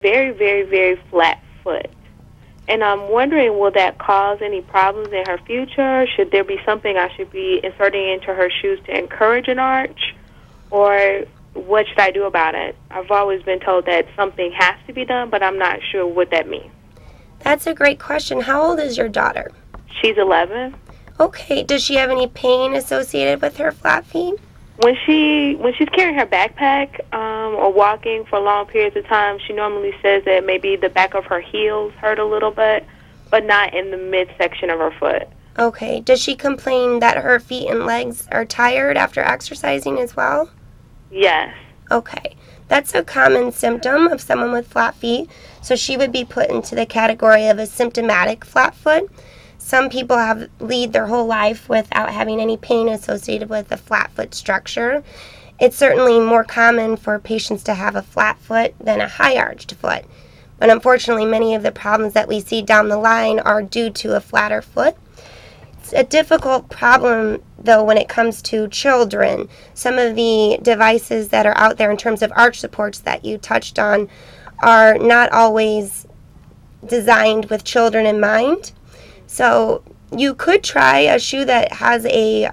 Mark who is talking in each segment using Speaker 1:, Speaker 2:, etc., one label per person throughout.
Speaker 1: very, very, very flat foot. And I'm wondering, will that cause any problems in her future? Should there be something I should be inserting into her shoes to encourage an arch? Or what should I do about it? I've always been told that something has to be done, but I'm not sure what that means.
Speaker 2: That's a great question. How old is your daughter?
Speaker 1: She's 11.
Speaker 2: Okay. Does she have any pain associated with her flat feet?
Speaker 1: When she's carrying her backpack or walking for long periods of time, she normally says that maybe the back of her heels hurt a little bit, but not in the midsection of her foot.
Speaker 2: Okay. Does she complain that her feet and legs are tired after exercising as well?
Speaker 1: Yes.
Speaker 2: Okay. That's a common symptom of someone with flat feet, so she would be put into the category of a symptomatic flat foot. Some people lead their whole life without having any pain associated with a flat foot structure. It's certainly more common for patients to have a flat foot than a high arched foot. But unfortunately, many of the problems that we see down the line are due to a flatter foot. It's a difficult problem, though, when it comes to children. Some of the devices that are out there in terms of arch supports that you touched on are not always designed with children in mind. So you could try a shoe that has a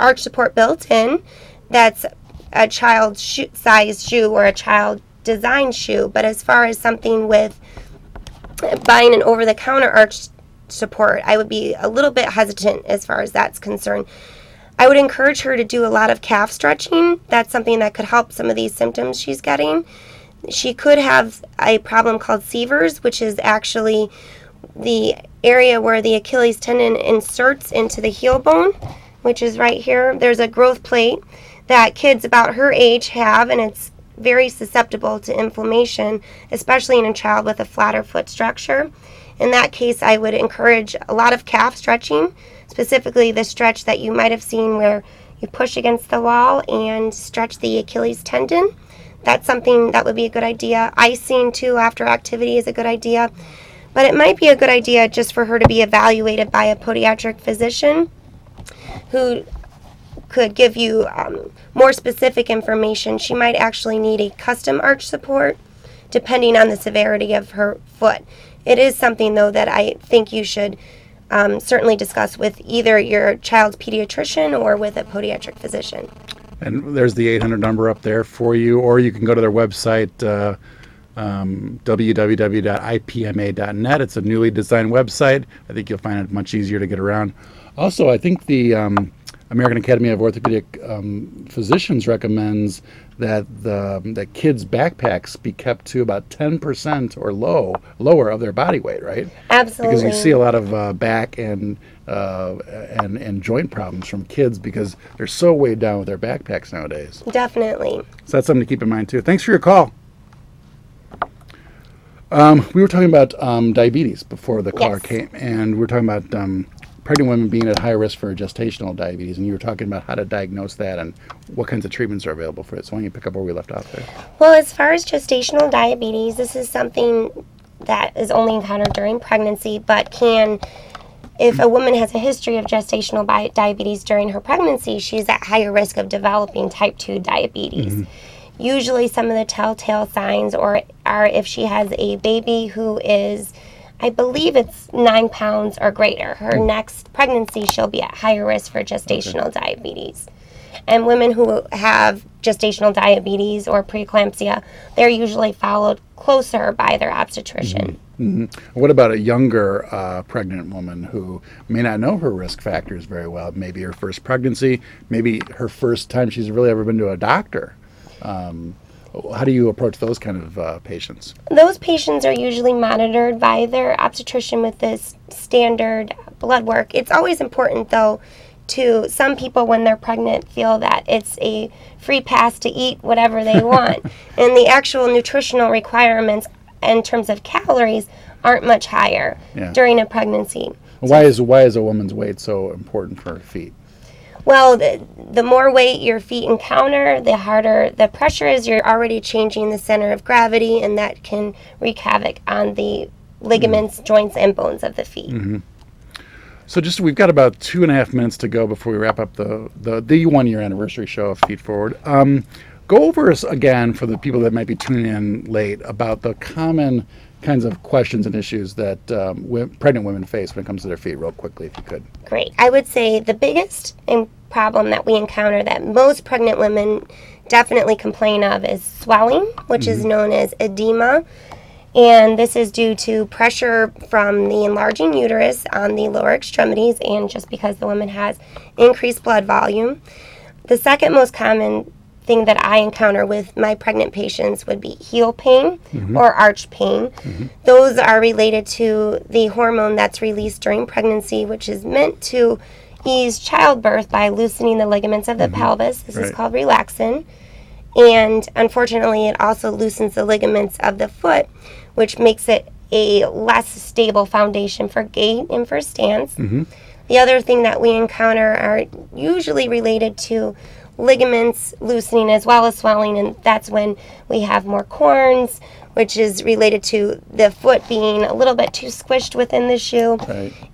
Speaker 2: arch support built in that's a child size shoe or a child design shoe. But as far as something with buying an over-the-counter arch support, I would be a little bit hesitant as far as that's concerned. I would encourage her to do a lot of calf stretching. That's something that could help some of these symptoms she's getting. She could have a problem called severs, which is actually the area where the Achilles tendon inserts into the heel bone, which is right here. There's a growth plate that kids about her age have, and it's very susceptible to inflammation, especially in a child with a flatter foot structure. In that case, I would encourage a lot of calf stretching, specifically the stretch that you might have seen where you push against the wall and stretch the Achilles tendon. That's something that would be a good idea. Icing, too, after activity is a good idea. But it might be a good idea just for her to be evaluated by a podiatric physician who could give you more specific information. She might actually need a custom arch support depending on the severity of her foot. It is something, though, that I think you should certainly discuss with either your child's pediatrician or with a podiatric physician.
Speaker 3: And there's the 800 number up there for you, or you can go to their website, www.ipma.net. It's a newly designed website. I think you'll find it much easier to get around. Also, I think the American Academy of Orthopedic Physicians recommends that that kids' backpacks be kept to about 10% or lower of their body weight, right?
Speaker 2: Absolutely.
Speaker 3: Because you see a lot of back and joint problems from kids because they're so weighed down with their backpacks nowadays.
Speaker 2: Definitely.
Speaker 3: So that's something to keep in mind too. Thanks for your call. We were talking about diabetes before the caller came, and we were talking about pregnant women being at high risk for gestational diabetes, and you were talking about how to diagnose that and what kinds of treatments are available for it. So why don't you pick up where we left off there?
Speaker 2: Well, as far as gestational diabetes, this is something that is only encountered during pregnancy, but if a woman has a history of gestational diabetes during her pregnancy, she's at higher risk of developing type 2 diabetes. Mm-hmm. Usually some of the telltale signs are if she has a baby who is, I believe it's 9 pounds or greater. Her next pregnancy, she'll be at higher risk for gestational diabetes. And women who have gestational diabetes or preeclampsia, they're usually followed closer by their obstetrician.
Speaker 3: Mm-hmm. Mm-hmm. What about a younger pregnant woman who may not know her risk factors very well? Maybe her first pregnancy, maybe her first time she's really ever been to a doctor. How do you approach those kind of patients? Those
Speaker 2: patients are usually monitored by their obstetrician with this standard blood work. It's always important, though, to some people when they're pregnant feel that it's a free pass to eat whatever they want. And the actual nutritional requirements in terms of calories aren't much higher during a pregnancy.
Speaker 3: Why is a woman's weight so important for her feet?
Speaker 2: Well, the more weight your feet encounter, the harder the pressure is. You're already changing the center of gravity, and that can wreak havoc on the ligaments, joints, and bones of the feet. Mm-hmm.
Speaker 3: So we've got about 2.5 minutes to go before we wrap up the 1 year anniversary show of Feet Forward. Go over us again for the people that might be tuning in late about the common kinds of questions and issues that pregnant women face when it comes to their feet, real quickly, if you could.
Speaker 2: Great. I would say the biggest problem that we encounter that most pregnant women definitely complain of is swelling, which is known as edema. And this is due to pressure from the enlarging uterus on the lower extremities and just because the woman has increased blood volume. The second most common thing that I encounter with my pregnant patients would be heel pain or arch pain. Those are related to the hormone that's released during pregnancy, which is meant to ease childbirth by loosening the ligaments of the pelvis. This is called relaxin. And unfortunately, it also loosens the ligaments of the foot, which makes it a less stable foundation for gait and for stance. The other thing that we encounter are usually related to ligaments loosening as well as swelling, and that's when we have more corns, which is related to the foot being a little bit too squished within the shoe.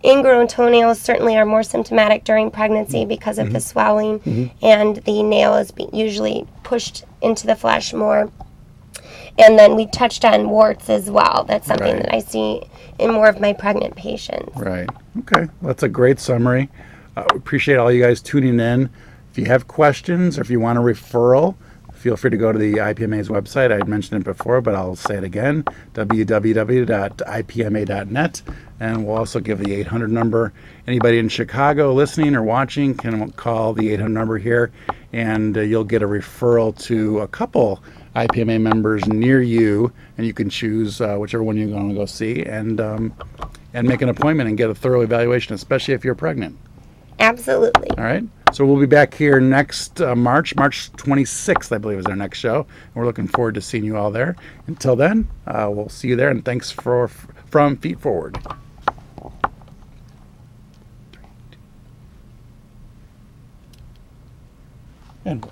Speaker 2: Ingrown toenails certainly are more symptomatic during pregnancy because of the swelling, and the nail is usually pushed into the flesh more. And then we touched on warts as well. That's something that I see in more of my pregnant patients.
Speaker 3: Okay. Well, that's a great summary. We appreciate all you guys tuning in. If you have questions or if you want a referral, feel free to go to the IPMA's website. I mentioned it before, but I'll say it again, www.ipma.net. And we'll also give the 800 number. Anybody in Chicago listening or watching can call the 800 number here, and you'll get a referral to a couple IPMA members near you, and you can choose whichever one you're going to go see and make an appointment and get a thorough evaluation, especially if you're pregnant.
Speaker 2: Absolutely.
Speaker 3: All right. So we'll be back here next March 26th, I believe, is our next show. And we're looking forward to seeing you all there. Until then, we'll see you there. And thanks from Feet Forward. And